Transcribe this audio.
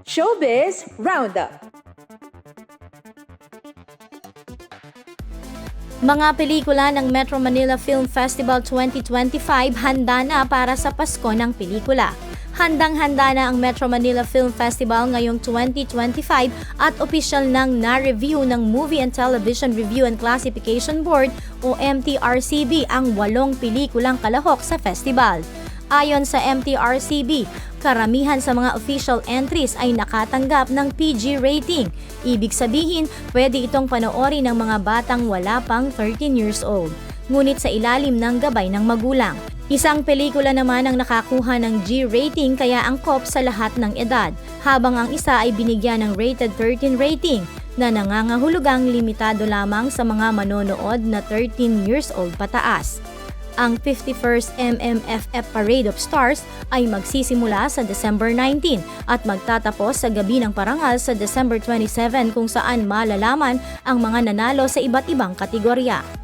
Showbiz Roundup. Mga pelikula ng Metro Manila Film Festival 2025 handa na para sa Pasko ng Pelikula. Handang-handa na ang Metro Manila Film Festival ngayong 2025 at opisyal nang na-review ng Movie and Television Review and Classification Board o MTRCB ang 8 pelikulang kalahok sa festival. Ayon sa MTRCB, karamihan sa mga official entries ay nakatanggap ng PG rating. Ibig sabihin, pwede itong panoorin ng mga batang wala pang 13 years old, ngunit sa ilalim ng gabay ng magulang. Isang pelikula naman ang nakakuha ng G rating kaya angkop sa lahat ng edad, habang ang isa ay binigyan ng rated 13 rating na nangangahulugang limitado lamang sa mga manonood na 13 years old pataas. Ang 51st MMFF Parade of Stars ay magsisimula sa December 19 at magtatapos sa Gabi ng Parangal sa December 27 kung saan malalaman ang mga nanalo sa iba't ibang kategorya.